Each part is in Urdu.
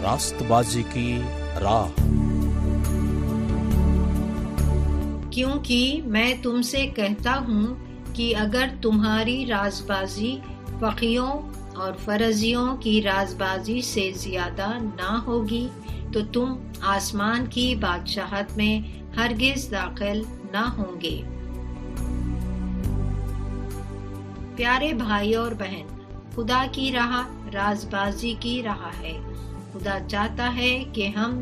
راست بازی کی راہ۔ کیونکہ میں تم سے کہتا ہوں کہ اگر تمہاری راز بازی فقیوں اور فرزیوں کی راز بازی سے زیادہ نہ ہوگی تو تم آسمان کی بادشاہت میں ہرگز داخل نہ ہوں گے۔ پیارے بھائی اور بہن، خدا کی راہ راز بازی کی راہ ہے۔ خدا چاہتا ہے کہ ہم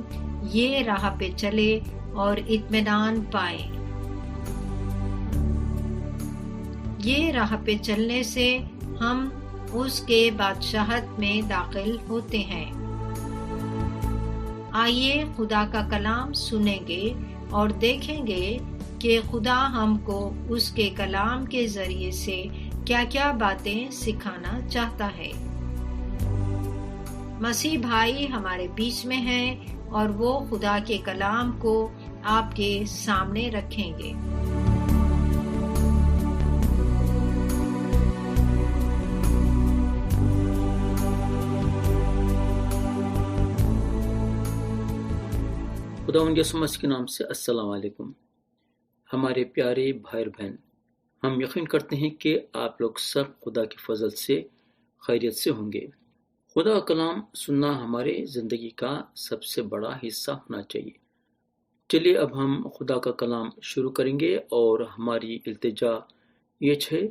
یہ راہ پہ چلے اور اطمینان پائیں۔ یہ راہ پہ چلنے سے ہم اس کے بادشاہت میں داخل ہوتے ہیں۔ آئیے خدا کا کلام سنیں گے اور دیکھیں گے کہ خدا ہم کو اس کے کلام کے ذریعے سے کیا کیا باتیں سکھانا چاہتا ہے۔ مسیح بھائی ہمارے بیچ میں ہیں اور وہ خدا کے کلام کو آپ کے سامنے رکھیں گے۔ خداوند یسوع مسیح کے نام سے السلام علیکم۔ ہمارے پیارے بھائی بہن، ہم یقین کرتے ہیں کہ آپ لوگ سب خدا کی فضل سے خیریت سے ہوں گے۔ خدا کا کلام سننا ہمارے زندگی کا سب سے بڑا حصہ ہونا چاہیے۔ چلیے اب ہم خدا کا کلام شروع کریں گے، اور ہماری التجا یہ ہے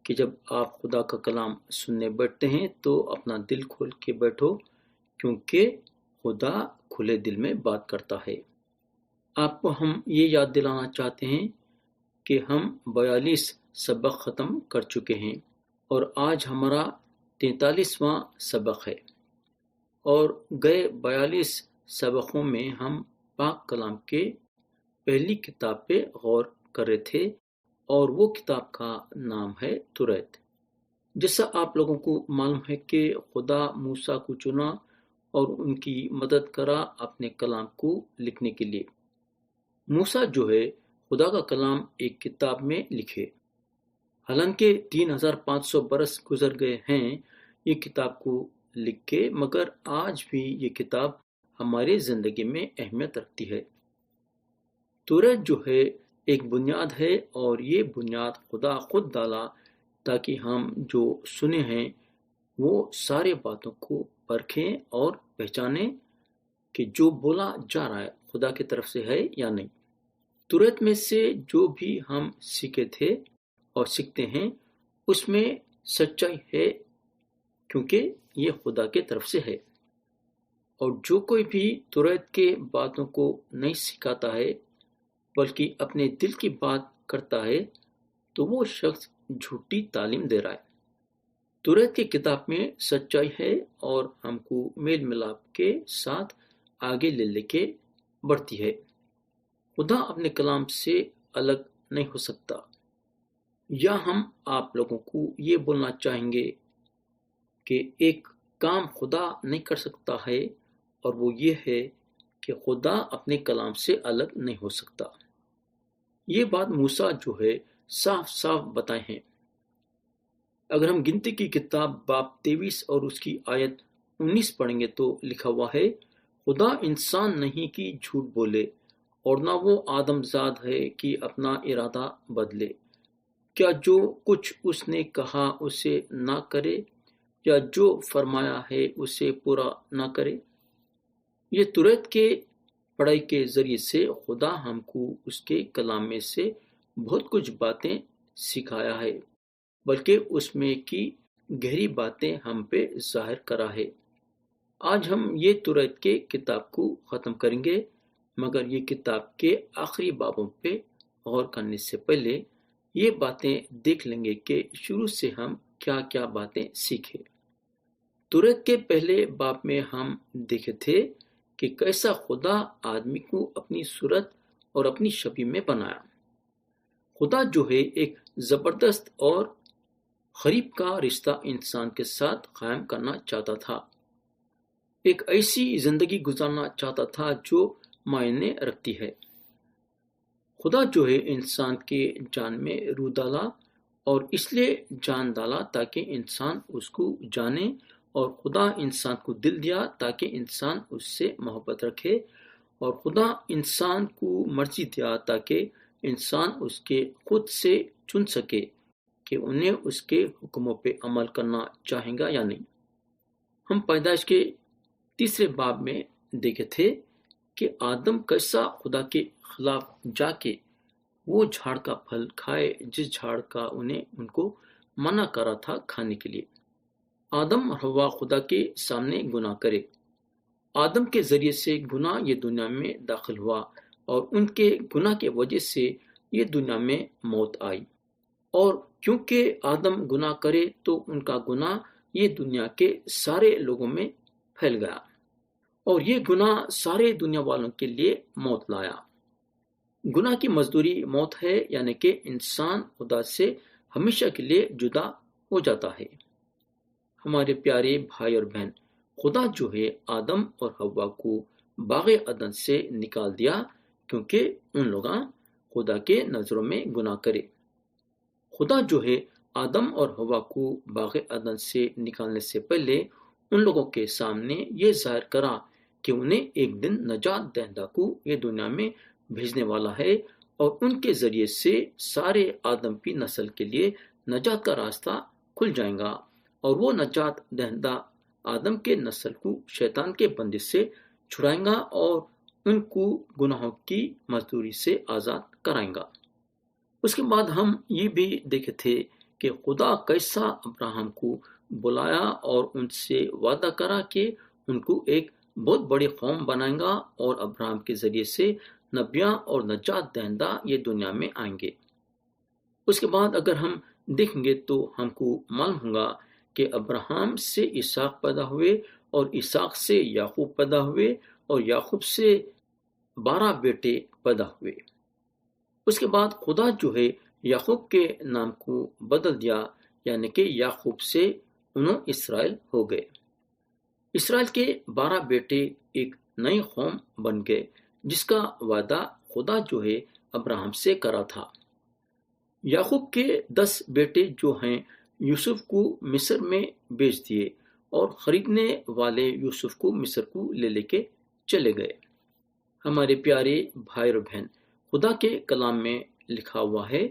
کہ جب آپ خدا کا کلام سننے بیٹھتے ہیں تو اپنا دل کھول کے بیٹھو، کیونکہ خدا کھلے دل میں بات کرتا ہے۔ آپ کو ہم یہ یاد دلانا چاہتے ہیں کہ ہم 42 سبق ختم کر چکے ہیں، اور آج ہمارا 43واں سبق ہے، اور گئے 42 سبقوں میں ہم پاک کلام کے پہلی کتاب پہ غور کر رہے تھے، اور وہ کتاب کا نام ہے توریت۔ جیسا آپ لوگوں کو معلوم ہے کہ خدا موسیٰ کو چنا اور ان کی مدد کرا اپنے کلام کو لکھنے کے لیے۔ موسیٰ جو ہے خدا کا کلام ایک کتاب میں لکھے، حالانکہ 3500 برس گزر گئے ہیں یہ کتاب کو لکھ کے، مگر آج بھی یہ کتاب ہماری زندگی میں اہمیت رکھتی ہے۔ توریت جو ہے ایک بنیاد ہے، اور یہ بنیاد خدا خود ڈالا تاکہ ہم جو سنے ہیں وہ سارے باتوں کو پرکھیں اور پہچانیں کہ جو بولا جا رہا ہے خدا کی طرف سے ہے یا نہیں۔ توریت میں سے جو بھی ہم سیکھے تھے اور سیکھتے ہیں اس میں سچائی ہے، کیونکہ یہ خدا کی طرف سے ہے۔ اور جو کوئی بھی توریت کے باتوں کو نہیں سکھاتا ہے بلکہ اپنے دل کی بات کرتا ہے تو وہ شخص جھوٹی تعلیم دے رہا ہے۔ توریت کی کتاب میں سچائی ہے، اور ہم کو میل ملاپ کے ساتھ آگے لے کے بڑھتی ہے۔ خدا اپنے کلام سے الگ نہیں ہو سکتا۔ یا ہم آپ لوگوں کو یہ بولنا چاہیں گے کہ ایک کام خدا نہیں کر سکتا ہے، اور وہ یہ ہے کہ خدا اپنے کلام سے الگ نہیں ہو سکتا۔ یہ بات موسیٰ جو ہے صاف صاف بتائے ہیں۔ اگر ہم گنتی کی کتاب باب 23 اور اس کی آیت 19 پڑھیں گے تو لکھا ہوا ہے، خدا انسان نہیں کہ جھوٹ بولے، اور نہ وہ آدم زاد ہے کہ اپنا ارادہ بدلے۔ کیا جو کچھ اس نے کہا اسے نہ کرے، یا جو فرمایا ہے اسے پورا نہ کرے؟ یہ توریت کے پڑھائی کے ذریعے سے خدا ہم کو اس کے کلام میں سے بہت کچھ باتیں سکھایا ہے، بلکہ اس میں کی گہری باتیں ہم پہ ظاہر کرا ہے۔ آج ہم یہ توریت کے کتاب کو ختم کریں گے، مگر یہ کتاب کے آخری بابوں پہ غور کرنے سے پہلے یہ باتیں دیکھ لیں گے کہ شروع سے ہم کیا کیا باتیں سیکھے۔ توریت کے پہلے باب میں ہم دیکھے تھے کہ کیسا خدا آدمی کو اپنی صورت اور اپنی شبیہ میں بنایا۔ خدا جو ہے ایک زبردست اور قریب کا رشتہ انسان کے ساتھ قائم کرنا چاہتا تھا، ایک ایسی زندگی گزارنا چاہتا تھا جو معنی رکھتی ہے۔ خدا جو ہے انسان کے جان میں روح ڈالا، اور اس لیے جان ڈالا تاکہ انسان اس کو جانے اور خدا انسان کو دل دیا تاکہ انسان اس سے محبت رکھے، اور خدا انسان کو مرضی دیا تاکہ انسان اس کے خود سے چن سکے کہ انہیں اس کے حکموں پہ عمل کرنا چاہیں گا یا نہیں۔ ہم پیدائش کے 3 باب میں دیکھے تھے کہ آدم کیسا خدا کے خلاف جا کے وہ جھاڑ کا پھل کھائے جس جھاڑ کا ان کو منع کرا تھا کھانے کے لیے۔ آدم اور حوا خدا کے سامنے گناہ کرے۔ آدم کے ذریعے سے گناہ یہ دنیا میں داخل ہوا، اور ان کے گناہ کی وجہ سے یہ دنیا میں موت آئی۔ اور کیونکہ آدم گناہ کرے تو ان کا گناہ یہ دنیا کے سارے لوگوں میں پھیل گیا، اور یہ گناہ سارے دنیا والوں کے لیے موت لایا۔ گناہ کی مزدوری موت ہے، یعنی کہ انسان خدا سے ہمیشہ کے لیے جدا ہو جاتا ہے۔ ہمارے پیارے بھائی اور بہن، خدا جو ہے آدم اور حوا کو باغ عدن سے نکال دیا کیونکہ ان لوگاں خدا کے نظروں میں گناہ کرے۔ خدا جو ہے آدم اور حوا کو باغ عدن سے نکالنے سے پہلے ان لوگوں کے سامنے یہ ظاہر کرا کہ انہیں ایک دن نجات دہندہ کو یہ دنیا میں بھیجنے والا ہے، اور ان کے ذریعے سے سارے آدم کی نسل کے لیے نجات کا راستہ کھل جائے گا، اور وہ نجات دہندہ آدم کے نسل کو شیطان کے بندش سے چھڑائیں گا اور ان کو گناہوں کی مزدوری سے آزاد کرائیں گا۔ اس کے بعد ہم یہ بھی دیکھے تھے کہ خدا کیسا ابراہم کو بلایا اور ان سے وعدہ کرا کہ ان کو ایک بہت بڑی قوم بنائیں گا، اور ابراہم کے ذریعے سے نبیاں اور نجات دہندہ یہ دنیا میں آئیں گے۔ اس کے بعد اگر ہم دیکھیں گے تو ہم کو معلوم ہوگا کہ ابراہم سے اسحاق پیدا ہوئے، اور اسحاق سے یعقوب پیدا ہوئے، اور یعقوب سے 12 بیٹے پیدا ہوئے۔ اس کے بعد خدا جو ہے یعقوب کے نام کو بدل دیا، یعنی کہ یعقوب سے انہوں اسرائیل ہو گئے۔ اسرائیل کے 12 بیٹے ایک نئی قوم بن گئے جس کا وعدہ خدا جو ہے ابراہم سے کرا تھا۔ یعقوب کے 10 بیٹے جو ہیں یوسف کو مصر میں بیچ دیے، اور خریدنے والے یوسف کو مصر کو لے کے چلے گئے۔ ہمارے پیارے بھائی اور بہن، خدا کے کلام میں لکھا ہوا ہے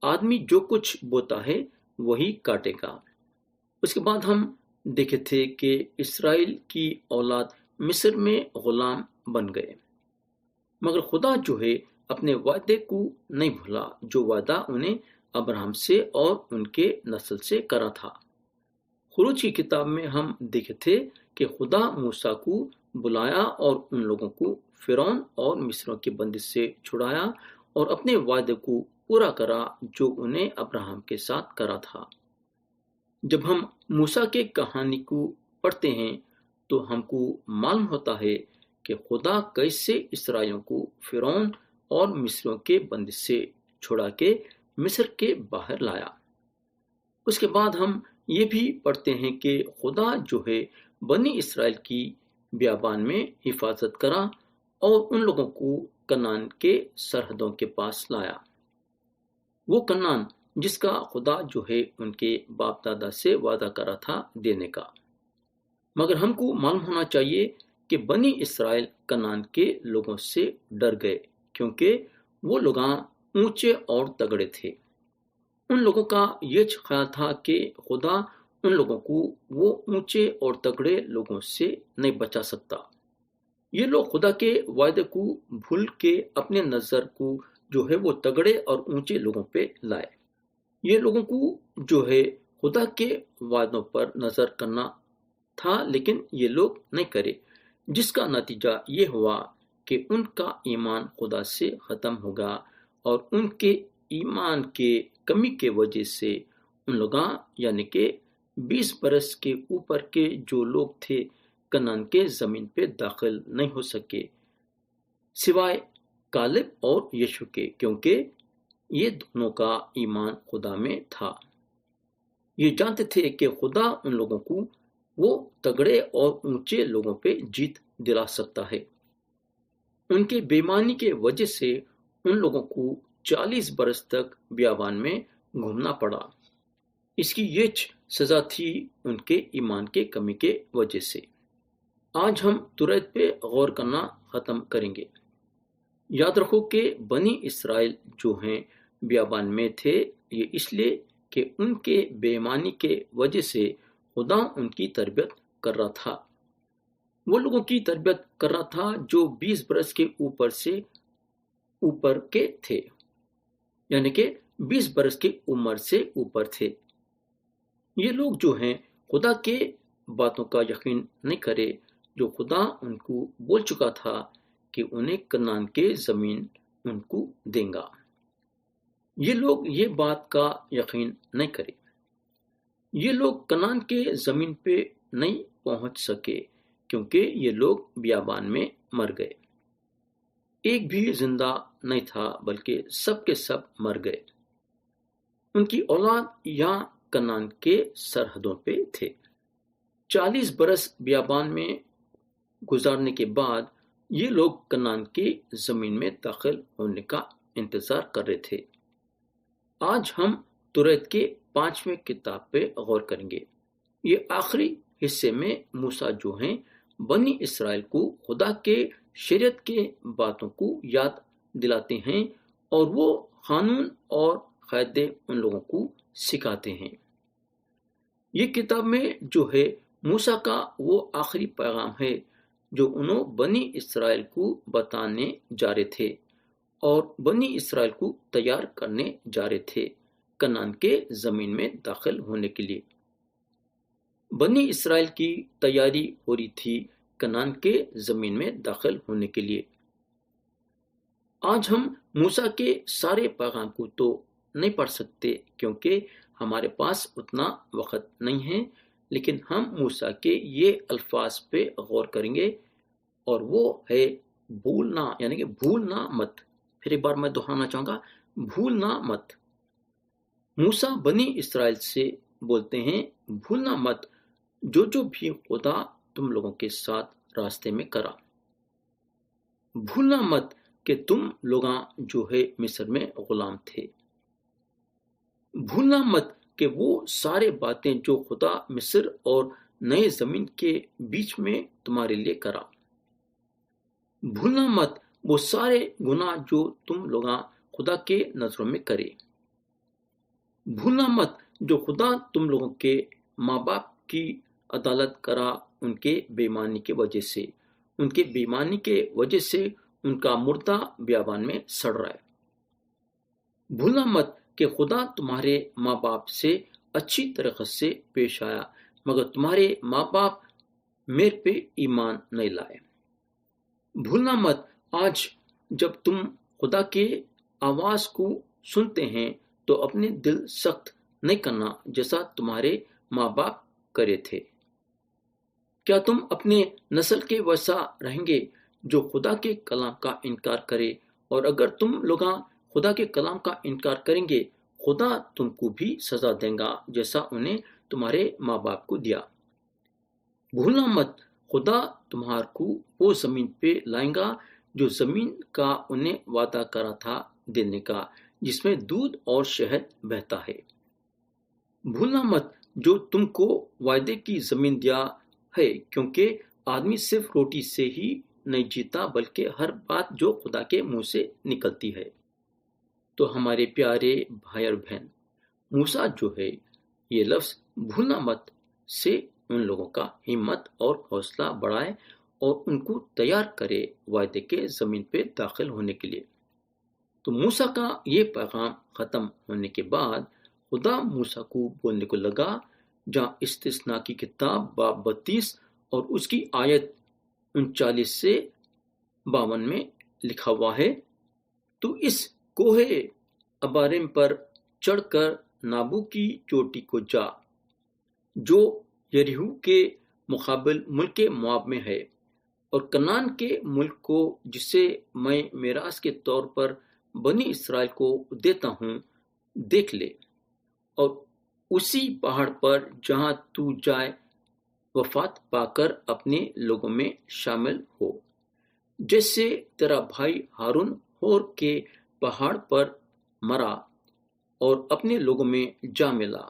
آدمی جو کچھ بوتا ہے وہی کاٹے گا۔ اس کے بعد ہم دیکھے تھے کہ اسرائیل کی اولاد مصر میں غلام بن گئے، مگر خدا جو ہے اپنے وعدے کو نہیں بھولا جو وعدہ انہیں ابراہم سے اور ان کے نسل سے کرا تھا۔ خروج کی کتاب میں ہم دیکھے تھے کہ خدا موسیٰ کو بلایا اور ان لوگوں کو فرعون اور مصریوں کے بندش سے چھڑایا اور اپنے وعدے کو پورا کرا جو انہیں ابراہم کے ساتھ کرا تھا۔ جب ہم موسیٰ کے کہانی کو پڑھتے ہیں تو ہم کو معلوم ہوتا ہے کہ خدا کیسے اسرائیلیوں کو فرعون اور مصریوں کے بندش سے چھڑا کے مصر کے باہر لایا۔ اس کے بعد ہم یہ بھی پڑھتے ہیں کہ خدا جو ہے بنی اسرائیل کی بیابان میں حفاظت کرا اور ان لوگوں کو کنعان کے سرحدوں کے پاس لایا۔ وہ کنعان جس کا خدا جو ہے ان کے باپ دادا سے وعدہ کرا تھا دینے کا۔ مگر ہم کو معلوم ہونا چاہیے کہ بنی اسرائیل کنعان کے لوگوں سے ڈر گئے کیونکہ وہ لوگ اونچے اور تگڑے تھے۔ ان لوگوں کا یہ خیال تھا کہ خدا ان لوگوں کو وہ اونچے اور تگڑے لوگوں سے نہیں بچا سکتا۔ یہ لوگ خدا کے وعدے کو بھول کے اپنے نظر کو جو ہے وہ تگڑے اور اونچے لوگوں پہ لائے۔ یہ لوگوں کو جو ہے خدا کے وعدوں پر نظر کرنا تھا لیکن یہ لوگ نہیں کرے، جس کا نتیجہ یہ ہوا کہ ان کا ایمان خدا سے ختم ہوگا اور ان کے ایمان کے کمی کے وجہ سے ان لوگاں یعنی کہ 20 برس کے اوپر کے جو لوگ تھے کنعان کے زمین پہ داخل نہیں ہو سکے سوائے کالب اور یشو کے، کیونکہ یہ دونوں کا ایمان خدا میں تھا۔ یہ جانتے تھے کہ خدا ان لوگوں کو وہ تگڑے اور اونچے لوگوں پہ جیت دلا سکتا ہے۔ ان کے بے ایمانی کے وجہ سے ان لوگوں کو 40 برس تک بیابان میں گھومنا پڑا۔ اس کی یہ سزا تھی ان کے ایمان کے کمی کے وجہ سے۔ آج ہم توریت پہ غور کرنا ختم کریں گے۔ یاد رکھو کہ بنی اسرائیل جو ہیں بیابان میں تھے، یہ اس لیے کہ ان کے بے ایمانی کے وجہ سے خدا ان کی تربیت کر رہا تھا۔ وہ لوگوں کی تربیت کر رہا تھا جو 20 برس کے اوپر سے اوپر کے تھے، یعنی کہ 20 برس کی عمر سے اوپر تھے۔ یہ لوگ جو ہیں خدا کے باتوں کا یقین نہیں کرے جو خدا ان کو بول چکا تھا کہ انہیں کنعان کے زمین ان کو دیں گا۔ یہ لوگ یہ بات کا یقین نہیں کرے۔ یہ لوگ کنعان کے زمین پہ نہیں پہنچ سکے کیونکہ یہ لوگ بیابان میں مر گئے۔ ایک بھی زندہ نہیں تھا بلکہ سب کے سب مر گئے۔ ان کی اولاد یہاں کنعان کے سرحدوں پہ تھے۔ 40 برس بیابان میں گزارنے کے بعد یہ لوگ کنعان کی زمین میں داخل ہونے کا انتظار کر رہے تھے۔ آج ہم توریت کے 5ویں کتاب پہ غور کریں گے۔ یہ آخری حصے میں موسیٰ جو ہیں بنی اسرائیل کو خدا کے شریعت کے باتوں کو یاد دلاتے ہیں اور وہ قانون اور قاعدے ان لوگوں کو سکھاتے ہیں۔ یہ کتاب میں جو ہے موسیٰ کا وہ آخری پیغام ہے جو انہوں بنی اسرائیل کو بتانے جا رہے تھے اور بنی اسرائیل کو تیار کرنے جا رہے تھے کنعان کے زمین میں داخل ہونے کے لیے۔ بنی اسرائیل کی تیاری ہو رہی تھی کنعان کے زمین میں داخل ہونے کے لیے۔ آج ہم موسیٰ کے سارے پیغام کو تو نہیں پڑھ سکتے کیونکہ ہمارے پاس اتنا وقت نہیں ہے، لیکن ہم موسیٰ کے یہ الفاظ پہ غور کریں گے اور وہ ہے بھولنا، یعنی کہ بھولنا مت۔ پھر ایک بار میں دہرانا چاہوں گا، بھولنا مت۔ موسیٰ بنی اسرائیل سے بولتے ہیں بھولنا مت جو بھی خدا تم لوگوں کے ساتھ راستے میں کرا۔ بھولنا مت کہ تم لوگاں جو ہے مصر میں غلام تھے۔ بھولنا مت کہ وہ سارے باتیں جو خدا مصر اور نئے زمین کے بیچ میں تمہارے لیے کرا۔ بھولنا مت وہ سارے گناہ جو تم لوگاں خدا کے نظروں میں کرے۔ بھولنا مت جو خدا تم لوگوں کے ماں باپ کی عدالت کرا ان کے بے ایمانی کی وجہ سے۔ ان کے بے ایمانی کے وجہ سے ان کا مردہ بیابان میں سڑ رہا ہے۔ بھولنا مت کہ خدا تمہارے ماں باپ سے اچھی طرح سے پیش آیا مگر تمہارے ماں باپ میرے پہ ایمان نہیں لائے۔ بھولنا مت آج جب تم خدا کے آواز کو سنتے ہیں تو اپنے دل سخت نہیں کرنا جیسا تمہارے ماں باپ کرے تھے۔ کیا تم اپنے نسل کے ویسا رہیں گے جو خدا کے کلام کا انکار کرے؟ اور اگر تم لوگاں خدا کے کلام کا انکار کریں گے خدا تم کو بھی سزا دے گا جیسا انہیں تمہارے ماں باپ کو دیا۔ بھولنا مت خدا تمہار کو وہ زمین پہ لائیں گا جو زمین کا انہیں وعدہ کرا تھا دینے کا، جس میں دودھ اور شہد بہتا ہے۔ بھولنا مت جو تم کو وعدے کی زمین دیا ہے، کیونکہ آدمی صرف روٹی سے ہی نہیں جیتا بلکہ ہر بات جو خدا کے منہ سے نکلتی ہے۔ تو ہمارے پیارے بھائی اور بہن، موسیٰ جو ہے یہ لفظ بھولنا مت سے ان لوگوں کا ہمت اور حوصلہ بڑھائے اور ان کو تیار کرے وعدے کے زمین پہ داخل ہونے کے لیے۔ تو موسیٰ کا یہ پیغام ختم ہونے کے بعد خدا موسیٰ کو بولنے کو لگا، جہاں استثناء کی کتاب باب 32 اور اس کی آیت 39 سے 52 میں لکھا ہوا ہے، تو اس کوہ اباریم پر چڑھ کر نابو کی چوٹی کو جا جو یریحو کے مقابل ملک مواب میں ہے، اور کنعان کے ملک کو جسے میں میراث کے طور پر بنی اسرائیل کو دیتا ہوں دیکھ لے، اور اسی پہاڑ پر جہاں تو جائے وفات پا کر اپنے لوگوں میں شامل ہو، جیسے تیرا بھائی ہارون ہور کے پہاڑ پر مرا اور اپنے لوگوں میں جا ملا،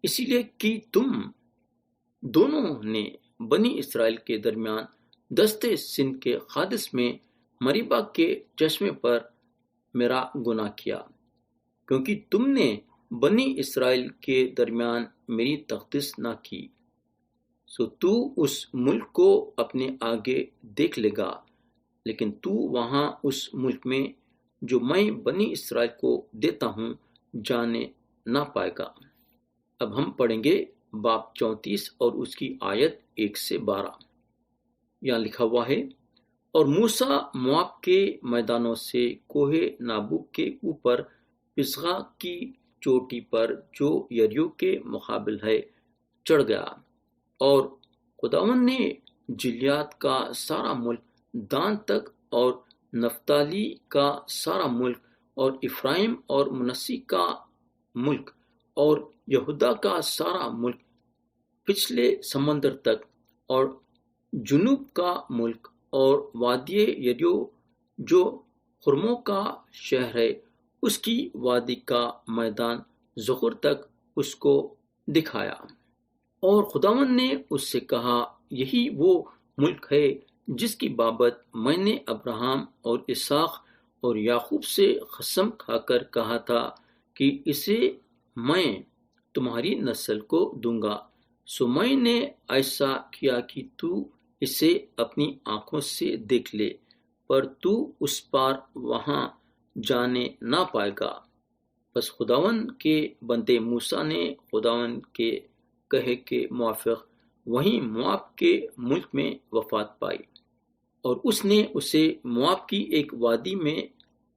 اسی لیے کہ تم دونوں نے بنی اسرائیل کے درمیان دستے سندھ کے حادث میں مریبا کے چشمے پر میرا گناہ کیا، کیونکہ تم نے بنی اسرائیل کے درمیان میری تقدیس نہ کی۔ سو تو اس ملک کو اپنے آگے دیکھ لے گا، لیکن تو وہاں اس ملک میں جو میں بنی اسرائیل کو دیتا ہوں جانے نہ پائے گا۔ اب ہم پڑھیں گے باب 34 اور اس کی آیت 1 سے 12۔ یہاں لکھا ہوا ہے، اور موسیٰ مواب کے میدانوں سے کوہ نابو کے اوپر پسگا کی چوٹی پر جو یریو کے مقابل ہے چڑھ گیا، اور خداوند نے جلیاد کا سارا ملک، دان تک، اور نفتالی کا سارا ملک، اور افرائیم اور منسی کا ملک، اور یہودا کا سارا ملک پچھلے سمندر تک، اور جنوب کا ملک، اور وادی یریو جو خرموں کا شہر ہے، اس کی وادی کا میدان زخر تک اس کو دکھایا۔ اور خداوند نے اس سے کہا، یہی وہ ملک ہے جس کی بابت میں نے ابراہیم اور اسحاق اور یعقوب سے قسم کھا کر کہا تھا کہ اسے میں تمہاری نسل کو دوں گا۔ سو میں نے ایسا کیا کہ تو اسے اپنی آنکھوں سے دیکھ لے، پر تو اس پار وہاں جانے نہ پائے گا۔ بس خداوند کے بندے موسیٰ نے خداوند کے کہے کے موافق وہیں مواب کے ملک میں وفات پائی، اور اس نے اسے مواب کی ایک وادی میں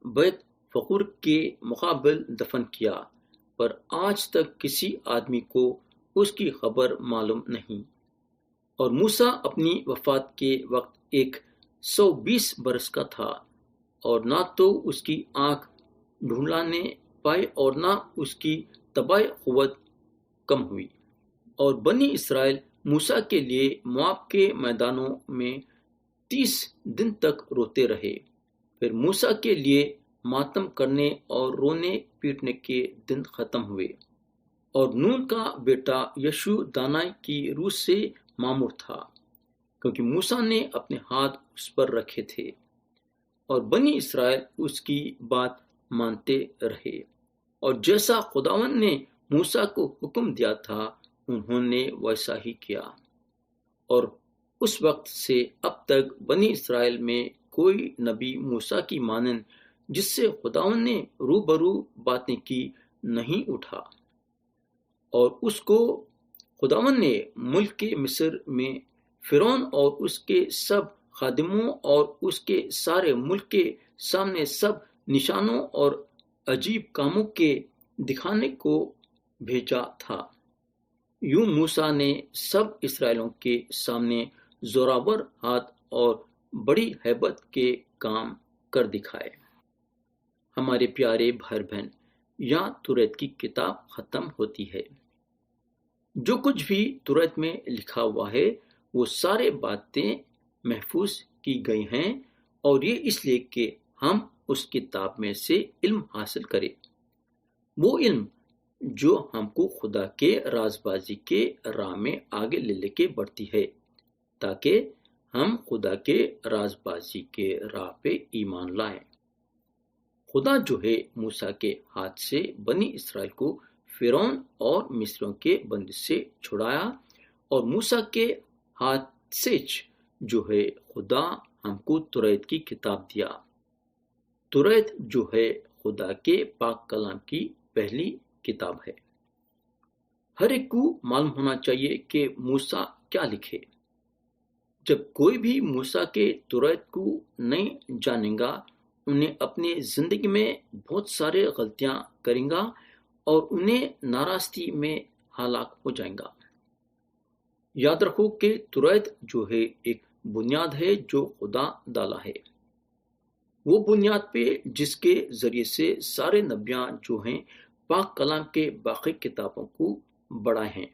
بیت فقور کے مقابل دفن کیا، پر آج تک کسی آدمی کو اس کی خبر معلوم نہیں۔ اور موسیٰ اپنی وفات کے وقت 120 برس کا تھا، اور نہ تو اس کی آنکھ ڈھونڈلانے پائے اور نہ اس کی طبعی قوت کم ہوئی۔ اور بنی اسرائیل موسیٰ کے لیے مواب کے میدانوں میں 30 دن تک روتے رہے۔ پھر موسیٰ کے لیے ماتم کرنے اور رونے پیٹنے کے دن ختم ہوئے۔ اور نون کا بیٹا یشو دانائی کی روح سے معمور تھا، کیونکہ موسیٰ نے اپنے ہاتھ اس پر رکھے تھے، اور بنی اسرائیل اس کی بات مانتے رہے، اور جیسا خداوند نے موسیٰ کو حکم دیا تھا انہوں نے ویسا ہی کیا۔ اور اس وقت سے اب تک بنی اسرائیل میں کوئی نبی موسیٰ کی مانند جس سے خداوند نے روبرو باتیں کی نہیں اٹھا۔ اور اس کو خداوند نے ملک کے مصر میں فرعون اور اس کے سب خادموں اور اس کے سارے ملک کے سامنے سب نشانوں اور عجیب کاموں کے دکھانے کو بھیجا تھا۔ یوں موسیٰ نے سب اسرائیلوں کے سامنے زوراور ہاتھ اور بڑی ہیبت کے کام کر دکھائے۔ ہمارے پیارے بھائی بہن، یہاں توریت کی کتاب ختم ہوتی ہے۔ جو کچھ بھی توریت میں لکھا ہوا ہے وہ سارے باتیں محفوظ کی گئی ہیں، اور یہ اس لیے کہ ہم اس کتاب میں سے علم حاصل کریں، وہ علم جو ہم کو خدا کے راز بازی کے راہ میں آگے لے کے بڑھتی ہے، تاکہ ہم خدا کے راز بازی کے راہ پہ ایمان لائیں۔ خدا جو ہے موسیٰ کے ہاتھ سے بنی اسرائیل کو فرعون اور مصریوں کے بندش سے چھڑایا، اور موسیٰ کے ہاتھ سے جو ہے خدا ہم کو توریت کی کتاب دیا۔ توریت جو ہے خدا کے پاک کلام کی پہلی کتاب ہے۔ ہر ایک کو معلوم ہونا چاہیے کہ موسیٰ کیا لکھے۔ جب کوئی بھی موسیٰ کے توریت کو نہیں جانیں گا، انہیں اپنے زندگی میں بہت سارے غلطیاں کریں گا اور انہیں ناراستی میں ہلاک ہو جائیں گا۔ یاد رکھو کہ توریت جو ہے ایک بنیاد ہے جو خدا ڈالا ہے، وہ بنیاد پہ جس کے ذریعے سے سارے نبیاں جو ہیں پاک کلام کے باقی کتابوں کو بڑھائے ہیں۔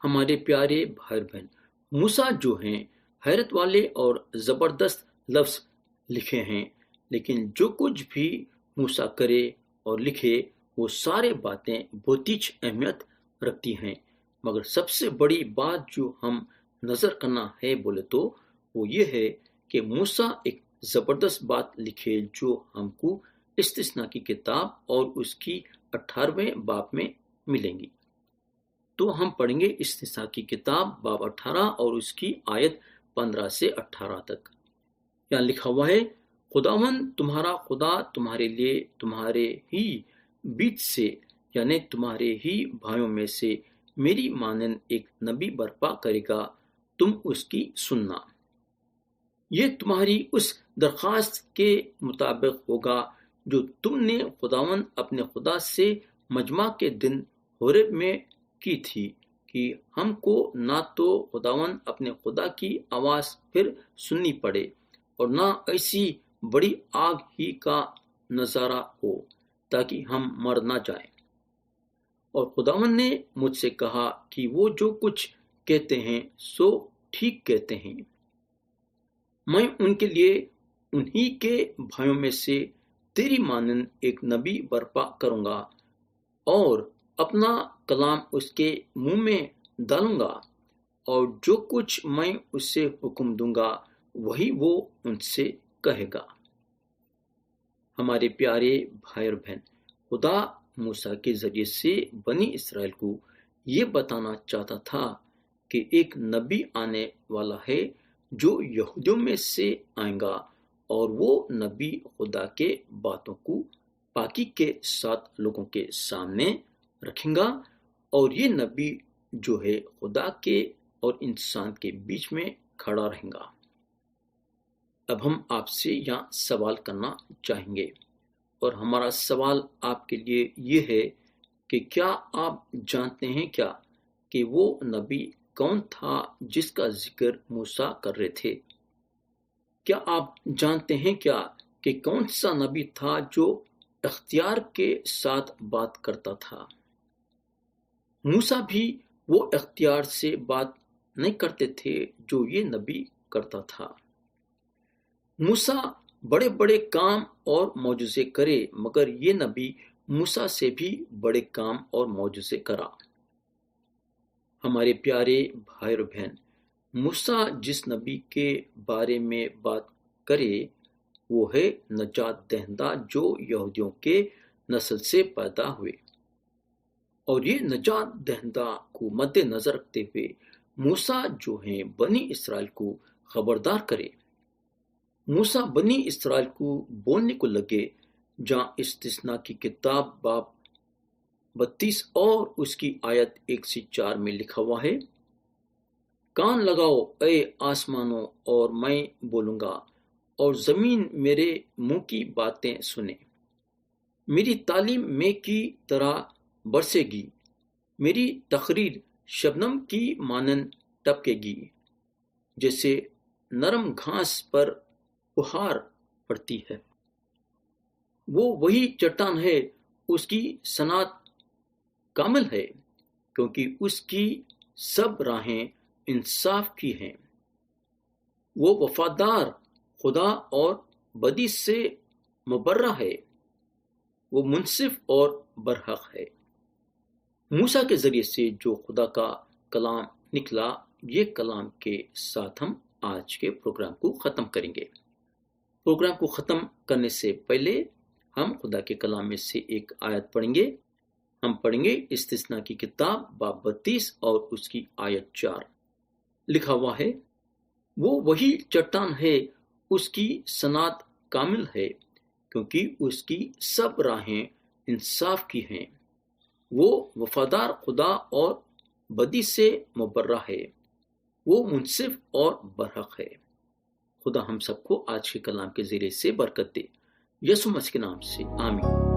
ہمارے پیارے بھائی بہن، موسیٰ جو ہیں حیرت والے اور زبردست لفظ لکھے ہیں، لیکن جو کچھ بھی موسیٰ کرے اور لکھے وہ سارے باتیں بہت ہی اہمیت رکھتی ہیں، مگر سب سے بڑی بات جو ہم نظر کرنا ہے بولے تو وہ یہ ہے کہ موسیٰ ایک زبردست بات لکھے جو ہم کو استثناء کی کتاب اور اس کی 18ویں باب میں ملیں گی۔ تو ہم پڑھیں گے استثناء کی کتاب باب 18 اور اس کی آیت 15 سے 18 تک۔ یہاں لکھا ہوا ہے، خداوند تمہارا خدا تمہارے لیے تمہارے ہی بیچ سے یعنی تمہارے ہی بھائیوں میں سے میری مانند ایک نبی برپا کرے گا، تم اس کی سننا۔ یہ تمہاری اس درخواست کے مطابق ہوگا جو تم نے خداوند اپنے خدا سے مجمع کے دن حورب میں کی تھی کہ ہم کو نہ تو خداوند اپنے خدا کی آواز پھر سننی پڑے اور نہ ایسی بڑی آگ ہی کا نظارہ ہو تاکہ ہم مر نہ جائیں۔ اور خداوند نے مجھ سے کہا کہ وہ جو کچھ کہتے ہیں سو ٹھیک کہتے ہیں، میں ان کے لیے انہی کے بھائیوں میں سے تیری مانند ایک نبی برپا کروں گا اور اپنا کلام اس کے منہ میں ڈالوں گا، اور جو کچھ میں اسے حکم دوں گا وہی وہ ان سے کہے گا۔ ہمارے پیارے بھائی اور بہن، خدا موسیٰ کے ذریعے سے بنی اسرائیل کو یہ بتانا چاہتا تھا کہ ایک نبی آنے والا ہے جو یہودیوں میں سے آئے گا، اور وہ نبی خدا کے باتوں کو پاکی کے ساتھ لوگوں کے سامنے رکھیں گا، اور یہ نبی جو ہے خدا کے اور انسان کے بیچ میں کھڑا رہے گا۔ اب ہم آپ سے یہاں سوال کرنا چاہیں گے، اور ہمارا سوال آپ کے لیے یہ ہے کہ کیا آپ جانتے ہیں کیا کہ وہ نبی کون تھا جس کا ذکر موسیٰ کر رہے تھے؟ کیا آپ جانتے ہیں کیا کہ کون سا نبی تھا جو اختیار کے ساتھ بات کرتا تھا؟ موسیٰ بھی وہ اختیار سے بات نہیں کرتے تھے جو یہ نبی کرتا تھا۔ موسیٰ بڑے بڑے کام اور معجزے کرے، مگر یہ نبی موسیٰ سے بھی بڑے کام اور معجزے کرا۔ ہمارے پیارے بھائی اور بہن، موسیٰ جس نبی کے بارے میں بات کرے وہ ہے نجات دہندہ جو یہودیوں کے نسل سے پیدا ہوئے، اور یہ نجات دہندہ کو مد نظر رکھتے ہوئے موسیٰ جو ہیں بنی اسرائیل کو خبردار کرے۔ موسیٰ بنی اسرائیل کو بولنے کو لگے، جہاں استثناء کی کتاب باب 32 اور اس کی آیت 1 سے 4 میں لکھا ہوا ہے، کان لگاؤ اے آسمانوں اور میں بولوں گا، اور زمین میرے منہ کی باتیں سنے۔ میری تعلیم میں کی طرح برسے گی، میری تقریر شبنم کی مانند ٹپکے گی، جیسے نرم گھاس پر فہار پڑتی ہے۔ وہ وہی چٹان ہے، اس کی صنعت کامل ہے، کیونکہ اس کی سب راہیں انصاف کی ہیں۔ وہ وفادار خدا اور بدی سے مبرہ ہے، وہ منصف اور برحق ہے۔ موسیٰ کے ذریعے سے جو خدا کا کلام نکلا، یہ کلام کے ساتھ ہم آج کے پروگرام کو ختم کریں گے۔ پروگرام کو ختم کرنے سے پہلے ہم خدا کے کلام میں سے ایک آیت پڑھیں گے۔ ہم پڑھیں گے استثناء کی کتاب باب 32 اور اس کی آیت 4۔ لکھا ہوا ہے، وہ وہی چٹان ہے، اس کی صنعت کامل ہے، کیونکہ اس کی سب راہیں انصاف کی ہیں۔ وہ وفادار خدا اور بدی سے مبرہ ہے، وہ منصف اور برحق ہے۔ خدا ہم سب کو آج کے کلام کے ذریعے سے برکت دے، یسوع مسیح کے نام سے آمین۔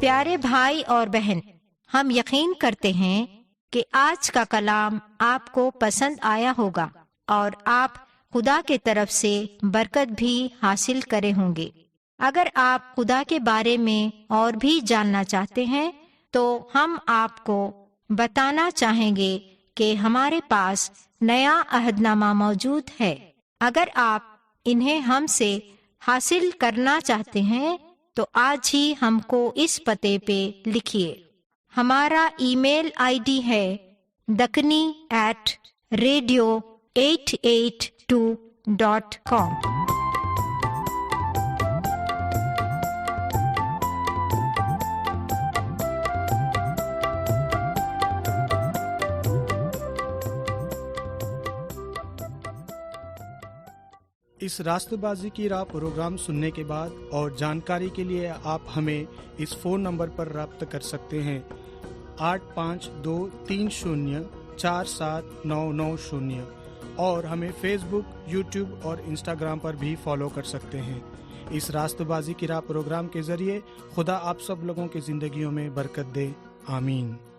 پیارے بھائی اور بہن، ہم یقین کرتے ہیں کہ آج کا کلام آپ کو پسند آیا ہوگا اور آپ خدا کے طرف سے برکت بھی حاصل کرے ہوں گے۔ اگر آپ خدا کے بارے میں اور بھی جاننا چاہتے ہیں تو ہم آپ کو بتانا چاہیں گے کہ ہمارے پاس نیا عہد نامہ موجود ہے۔ اگر آپ انہیں ہم سے حاصل کرنا چاہتے ہیں تو آج ہی ہم کو اس پتے پہ لکھیے۔ ہمارا ای میل ID ہے dakni@radio882.com۔ اس راستہ بازی کی راہ پروگرام سننے کے بعد اور جانکاری کے لیے آپ ہمیں اس فون نمبر پر رابطہ کر سکتے ہیں 8523047990، اور ہمیں فیس بک، یوٹیوب اور انسٹاگرام پر بھی فالو کر سکتے ہیں۔ اس راستہ بازی کی راہ پروگرام کے ذریعے خدا آپ سب لوگوں کی زندگیوں میں برکت دے، آمین۔